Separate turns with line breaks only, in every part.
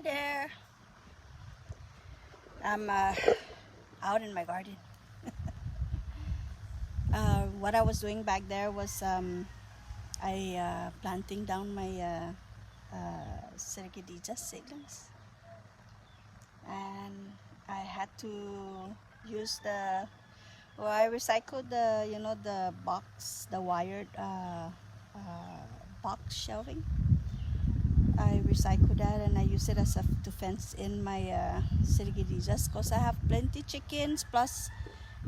there. I'm out in my garden. What I was doing back there was I planting down my seedlings, and I had to use I recycled the box, the wired box shelving. I recycle that and I use it to fence in my siriguillas because I have plenty chickens, plus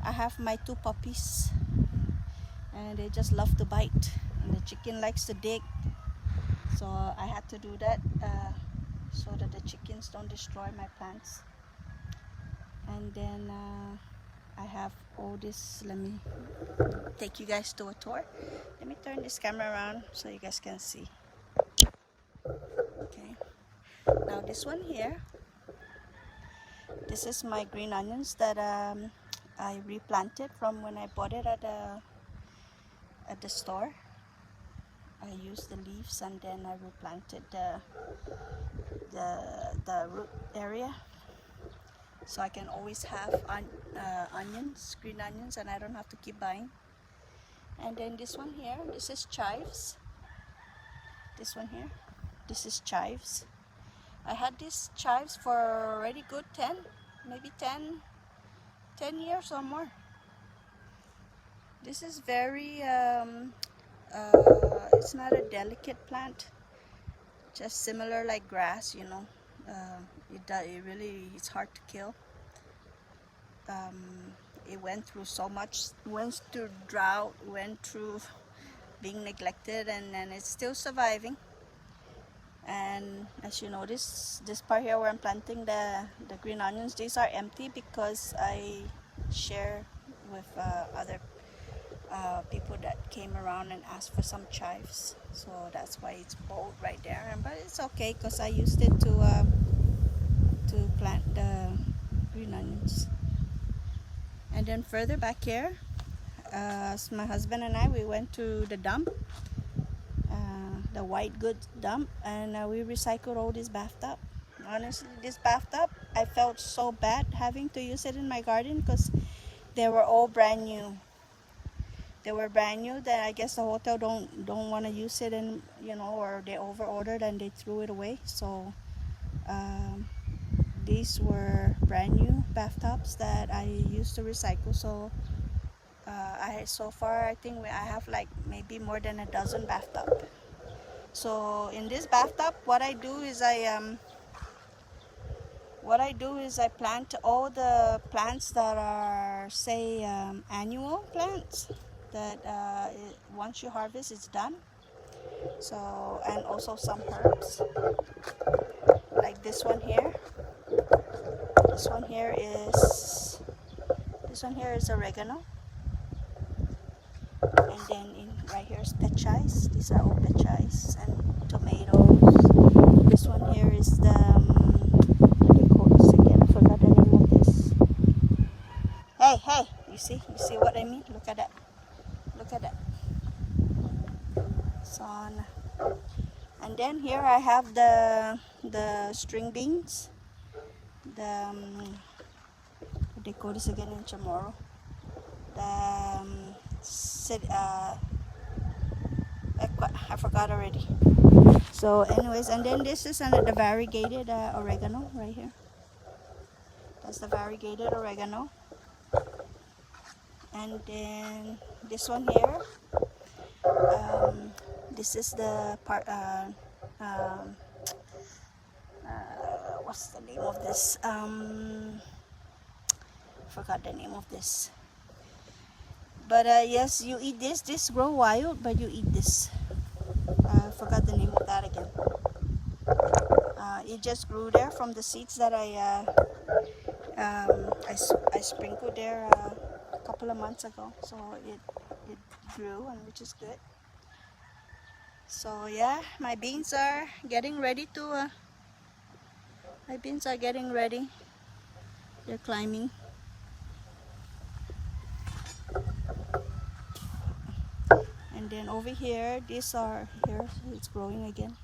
I have my 2 puppies and they just love to bite, and the chicken likes to dig, so I had to do that so that the chickens don't destroy my plants. And then I have all this. Let me take you guys to a tour. Let me turn this camera around so you guys can see. Okay, now this one here, this is my green onions that I replanted from when I bought it at the store. I used the leaves and then I replanted the root area, so I can always have onions, green onions, and I don't have to keep buying. And then this one here, this is chives. This one here, this is chives. I had these chives for already good 10 years or more. This is very it's not a delicate plant, just similar like grass, it's hard to kill. It went through so much, went through drought, went through being neglected, and then it's still surviving. And as you notice, this part here where I'm planting the green onions, these are empty because I share with other people that came around and asked for some chives, so that's why it's bold right there. But it's okay because I used it to plant the green onions. And then further back here, my husband and I, we went to the dump, the white goods dump, and we recycled all this bathtub. Honestly, this bathtub, I felt so bad having to use it in my garden because they were all brand new. They were brand new that I guess the hotel don't want to use it, and or they over ordered and they threw it away. So these were brand new bathtubs that I used to recycle. So so far I think I have like maybe more than a dozen bathtubs. So in this bathtub, what I do is I plant all the plants that are, say, annual plants that once you harvest, it's done. So, and also some herbs like this one here. This one here is oregano, and then right here is pechais. These are all pechais, and tomatoes. This one here is the what do you call this again? I forgot the name of this. Hey! You see what I mean? Look at that. Son. And then here I have the string beans. What do you call this again in Chamorro? I forgot already. So anyways, and then this is the variegated oregano right here. That's the variegated oregano. And then this one here, this is the part, what's the name of this? Forgot the name of this. But yes, you eat this. This grow wild, but you eat this. Forgot the name of that again. It just grew there from the seeds that I sprinkled there a couple of months ago. So it grew, and which is good. So yeah, my beans are getting ready. They're climbing. And then over here, it's growing again.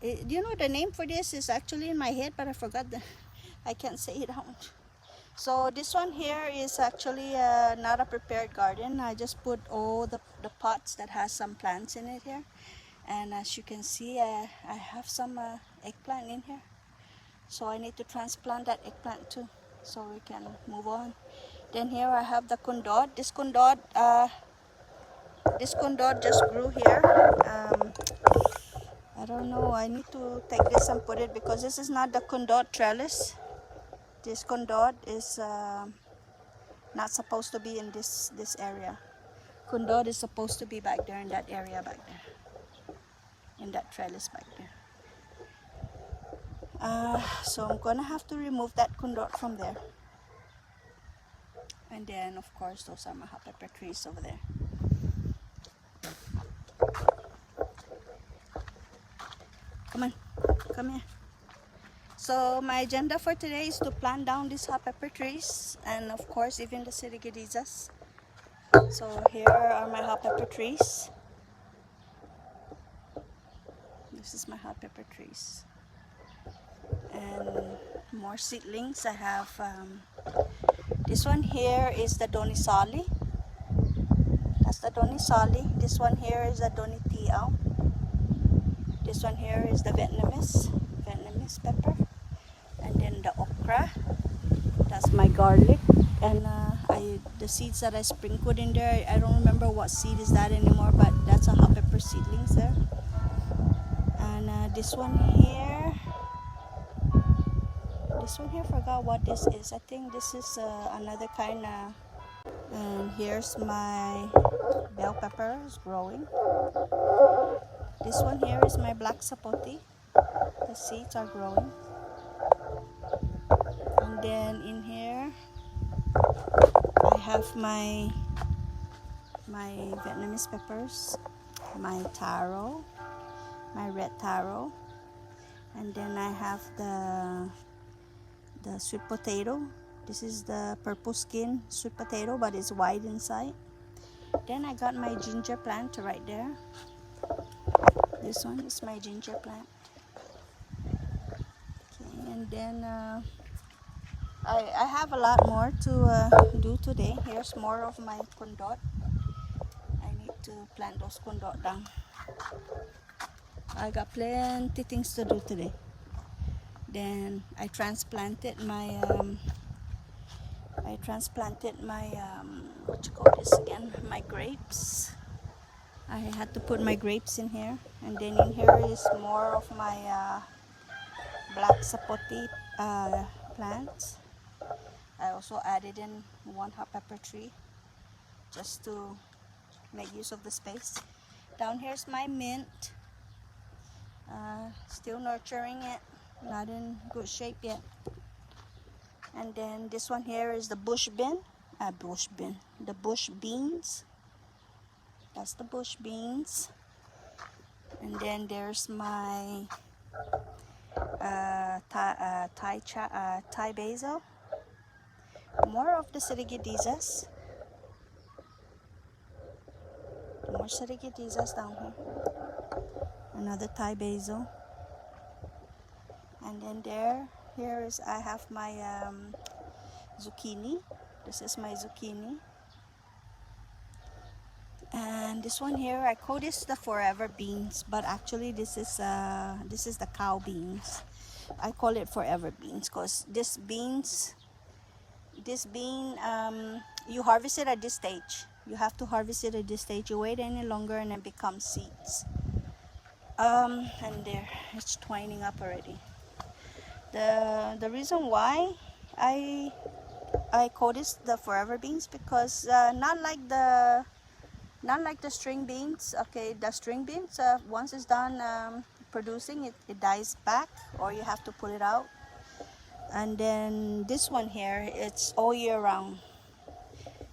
You know, the name for this is actually in my head, but I forgot I can't say it out. So this one here is actually not a prepared garden. I just put all the pots that has some plants in it here. And as you can see, I have some eggplant in here. So I need to transplant that eggplant too, so we can move on. Then here I have the kundot. This kundot just grew here. I don't know, I need to take this and put it, because this is not the kundot trellis. This kundot is not supposed to be in this area. Kundot is supposed to be back there in that area back there, in that trellis back there. So I'm gonna have to remove that kundot from there. And then of course those are my hot pepper trees over there. Come on, come here. So my agenda for today is to plant down these hot pepper trees, and of course even the sirigidizas. So here are my hot pepper trees. This is my hot pepper trees. And more seedlings. I have this one here is the donisali. That's the donisali. This one here is the donitiao. This one here is the Vietnamese pepper. And then the okra. That's my garlic. And the seeds that I sprinkled in there, I don't remember what seed is that anymore, but that's a hot pepper seedlings there. And this one here, forgot what this is. I think this is another kind of. And here's my bell pepper is growing. This one here is my black sapote. The seeds are growing. And then in here I have my Vietnamese peppers, my taro, my red taro, and then I have the sweet potato. This is the purple skin sweet potato, but it's white inside. Then I got my ginger plant right there. This one is my ginger plant. Okay, and then I have a lot more to do today. Here's more of my kundot. I need to plant those kundot down. I got plenty things to do today. Then I transplanted my what you call this again? My grapes. I had to put my grapes in here, and then in here is more of my black sapote plants. I also added in one hot pepper tree just to make use of the space. Down here's my mint. Still nurturing it, not in good shape yet. And then this one here is the bush beans. That's the bush beans. And then there's my Thai basil. More of the sirigidizas. More sirigidizas down here. Another Thai basil. And then I have my zucchini. This is my zucchini. And this one here, I call this the forever beans, but actually this is the cow beans. I call it forever beans because this bean, you harvest it at this stage. You have to harvest it at this stage. You wait any longer and it becomes seeds. And there, it's twining up already. The reason why I call this the forever beans, because not like the string beans. Okay, the string beans, once it's done producing, it dies back, or you have to pull it out. And then this one here, it's all year round.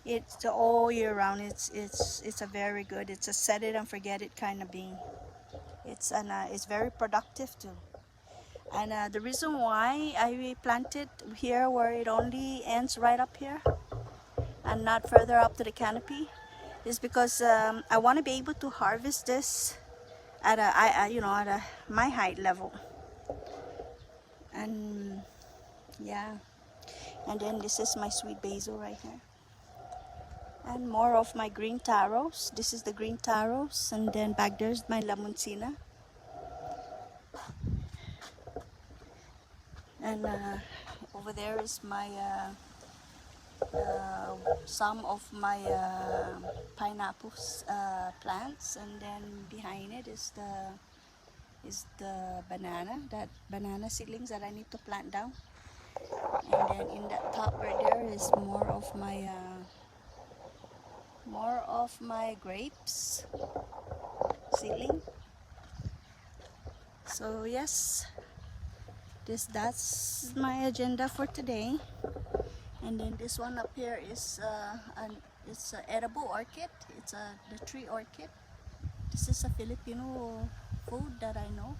It's all year round. It's a very good. It's a set it and forget it kind of bean. It's very productive too. And the reason why I planted here where it only ends right up here and not further up to the canopy is because I want to be able to harvest this at my height level. And yeah, and then this is my sweet basil right here, and more of my green taros. This is the green taros, and then back there's my lemoncina, and over there is my some of my pineapples plants, and then behind it is the banana seedlings that I need to plant down. And then in that top right there is more of my grapes seedling. So yes, that's my agenda for today. And then this one up here is it's an edible orchid. It's the tree orchid. This is a Filipino food that I know.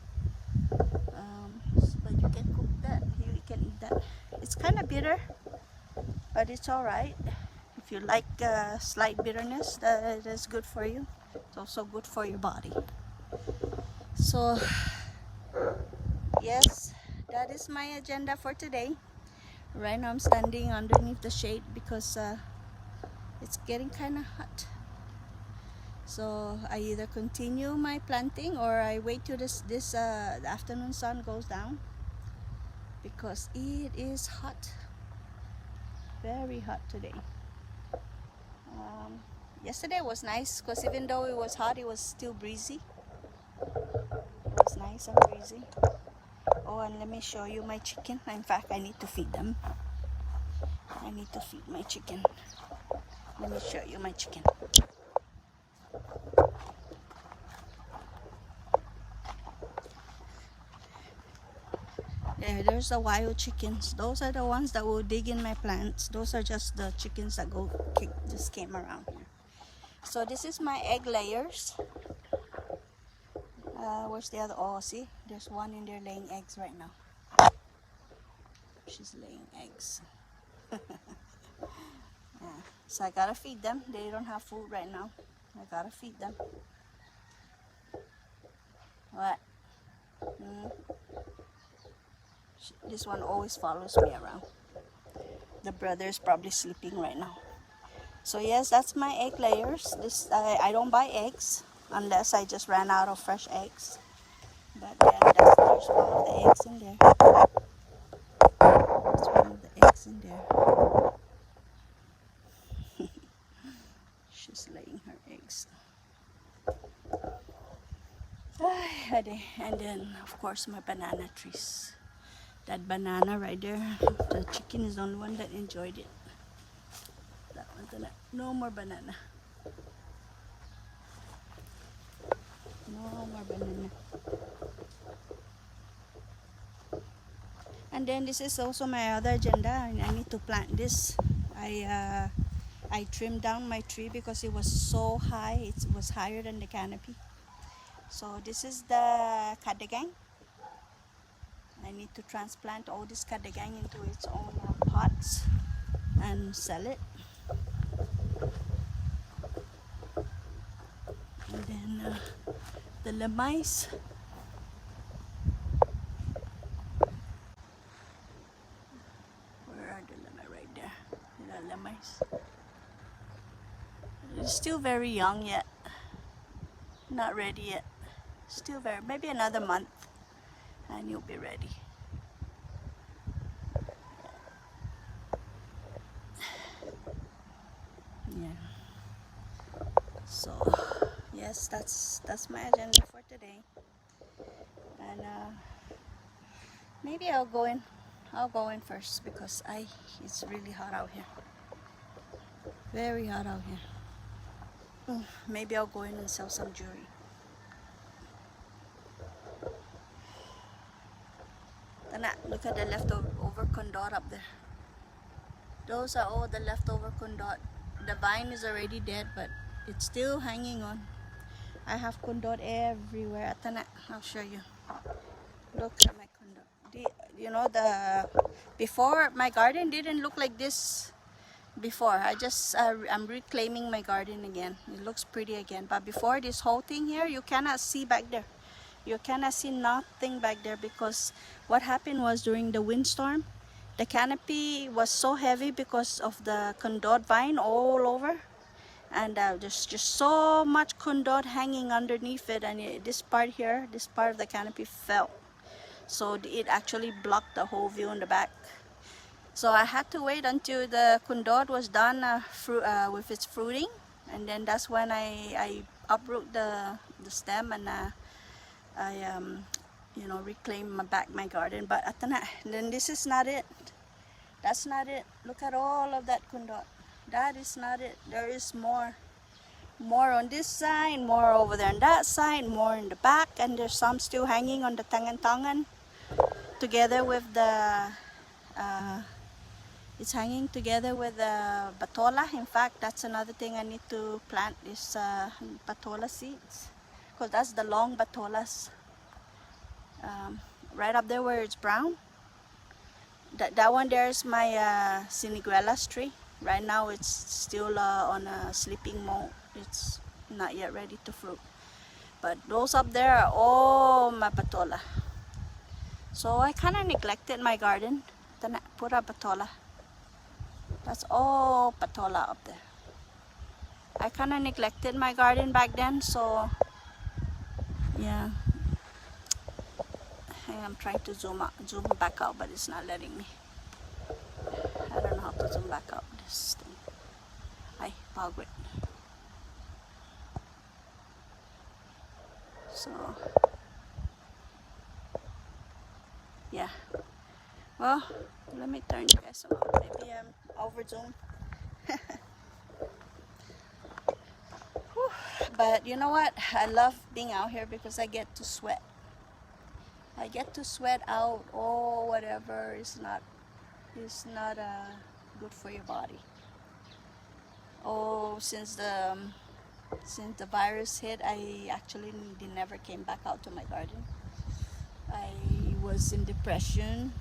But you can cook that. You can eat that. It's kind of bitter, but it's all right. If you like slight bitterness, that is good for you. It's also good for your body. So yes, that is my agenda for today. Right now I'm standing underneath the shade because it's getting kind of hot. So I either continue my planting or I wait till the afternoon sun goes down, because it is hot, very hot today. Yesterday was nice because even though it was hot, it was still breezy. It was nice and breezy. Oh, and let me show you my chicken. In fact, I need to feed them. I need to feed my chicken. Let me show you my chicken. There's the wild chickens. Those are the ones that will dig in my plants. Those are just the chickens that just came around here. So this is my egg layers. Where's the other? Oh, see, there's one in there laying eggs right now. She's laying eggs. Yeah. So I gotta feed them. They don't have food right now. I gotta feed them. What? This one always follows me around. The brother is probably sleeping right now. So yes, that's my egg layers. I don't buy eggs unless I just ran out of fresh eggs. But yeah, there's one of the eggs in there. There's one of the eggs in there. She's laying her eggs. And then of course my banana trees. That banana right there, the chicken is the only one that enjoyed it. That one's no more banana. No more banana. And then this is also my other agenda. I need to plant this. I trimmed down my tree because it was so high. It was higher than the canopy. So this is the kadagang. I need to transplant all this kadagang into its own pots and sell it. And then the lemais. Where are the lemais? Right there. The lemais. It's still very young yet. Not ready yet. Still maybe another month and you'll be ready. Yeah. So yes, that's my agenda for today. And maybe I'll go in first because it's really hot out here. Very hot out here. Maybe I'll go in and sell some jewelry. Look at the leftover condor up there. Those are all the leftover condor. The vine is already dead, but it's still hanging on. I have condor everywhere. I'll show you. Look at my condor. Before my garden didn't look like this. before. I'm reclaiming my garden again. It looks pretty again. But before, this whole thing here, you cannot see back there. You cannot see nothing back there, because what happened was during the windstorm, the canopy was so heavy because of the condor vine all over, and there's just so much condor hanging underneath it, and this part here, this part of the canopy fell, so it actually blocked the whole view in the back. So I had to wait until the condor was done with its fruiting, and then that's when I uproot the stem, and I you know, reclaim back my garden. But then this is not it. That's not it. Look at all of that condor. That is not it. There is more on this side, more over there on that side, more in the back, and there's some still hanging on the tangan together with the it's hanging together with the batola. In fact, that's another thing I need to plant is batola seeds, because that's the long batolas. Right up there where it's brown. That one there is my siniguelas tree. Right now it's still on a sleeping mode. It's not yet ready to fruit. But those up there are all my patola. So I kind of neglected my garden. Then I put a patola. That's all patola up there. I kind of neglected my garden back then, so yeah. I'm trying to zoom back out, but it's not letting me. I don't know how to zoom back out this thing. Ay, pagod. So yeah. Well, let me turn you guys around. Maybe I'm over zoom. But you know what? I love being out here because I get to sweat. I get to sweat out whatever is not good for your body. Since the virus hit, I actually never came back out to my garden. I was in depression.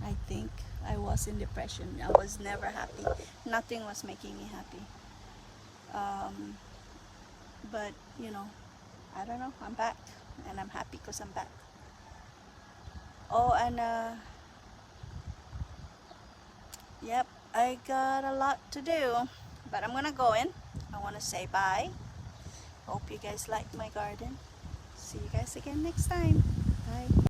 I think I was in depression. I was never happy. Nothing was making me happy. But you know, I don't know. I'm back, and I'm happy because I'm back. And yep, I got a lot to do, but I'm gonna go in. I want to say bye. Hope you guys like my garden. See you guys again next time. Bye.